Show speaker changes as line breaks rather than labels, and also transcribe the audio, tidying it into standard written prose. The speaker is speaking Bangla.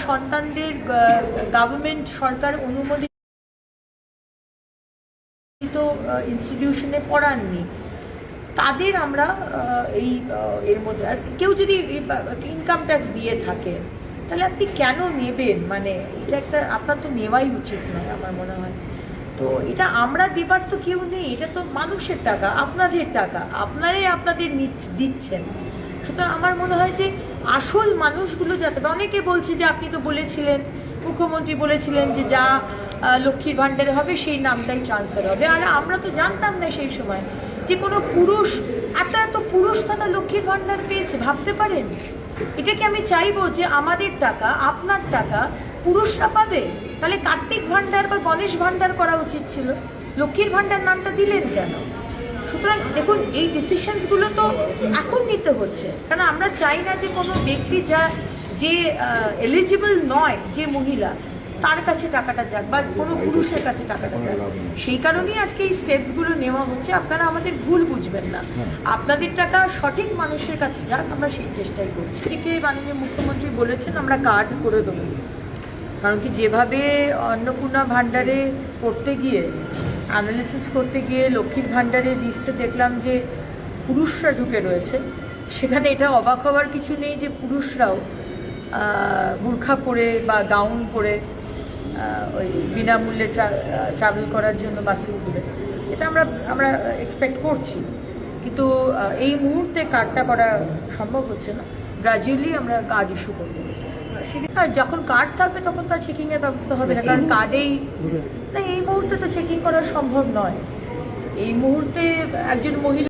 সন্তানদের গভর্নমেন্ট সরকার অনুমোদিত ইনস্টিটিউশনে পড়াননি, তাদের আমরা এই এর মধ্যে, আর কেউ যদি ইনকাম ট্যাক্স দিয়ে থাকে তাহলে আপনি কেন নেবেন? মানে এটা একটা আপনার তো নেওয়াই উচিত নয় আমার মনে হয়। তো এটা আমরা দেবার তো কেউ নেই, এটা তো মানুষের টাকা, আপনাদের টাকা, আপনারাই আপনাদের দিচ্ছেন। সুতরাং আমার মনে হয় যে আসল মানুষগুলো যাতে, অনেকে বলছে যে আপনি তো বলেছিলেন, মুখ্যমন্ত্রী বলেছিলেন যে যা লক্ষ্মীর ভাণ্ডারে হবে সেই নামটাই ট্রান্সফার হবে, আর আমরা তো জানতাম না সেই সময় যে কোনো পুরুষ, এত পুরুষ তারা লক্ষ্মীর ভাণ্ডার পেয়েছে, ভাবতে পারেন? এটাকে আমি চাইবো যে আমাদের টাকা, আপনার টাকা পুরুষরা পাবে? তাহলে কার্তিক ভাণ্ডার বা গণেশ ভাণ্ডার করা উচিত ছিল, লক্ষ্মীর ভাণ্ডার নামটা দিলেন কেন? সুতরাং দেখুন, এই ডিসিশনসগুলো তো এখন নিতে হচ্ছে, কারণ আমরা চাই না যে কোনো ব্যক্তি যে এলিজিবল নয়, যে মহিলা, তার কাছে টাকাটা যাক বা কোনো পুরুষের কাছে টাকাটা যাক। সেই কারণেই আজকে এই স্টেপসগুলো নেওয়া হচ্ছে। আপনারা আমাদের ভুল বুঝবেন না, আপনাদের টাকা সঠিক মানুষের কাছে যাক, আমরা সেই চেষ্টাই করছি। এদিকে মাননীয় মুখ্যমন্ত্রী বলেছেন আমরা কার্ড করে দেবো, কারণ কি যেভাবে অন্নপূর্ণা ভাণ্ডারে করতে গিয়ে, অ্যানালিসিস করতে গিয়ে লক্ষ্মীর ভাণ্ডারে লিস্টে দেখলাম যে পুরুষরা ঢুকে রয়েছে, সেখানে এটা অবাক হওয়ার কিছু নেই যে পুরুষরাও বোরখা পরে বা গাউন পরে ওই বিনামূল্যে ট্রাভেল করার জন্য বাসে উঠবে, এটা আমরা এক্সপেক্ট করছি। কিন্তু এই মুহূর্তে কার্ডটা করা সম্ভব হচ্ছে না, গ্র্যাজুয়ালি আমরা কার্ড ইস্যু করবো। যখন কার্ড থাকবে তখন তো চেকিংয়ের ব্যবস্থা হবে না, কারণ কার্ডেই না, এই মুহূর্তে তো চেকিং করা সম্ভব নয়। এই মুহূর্তে একজন মহিলা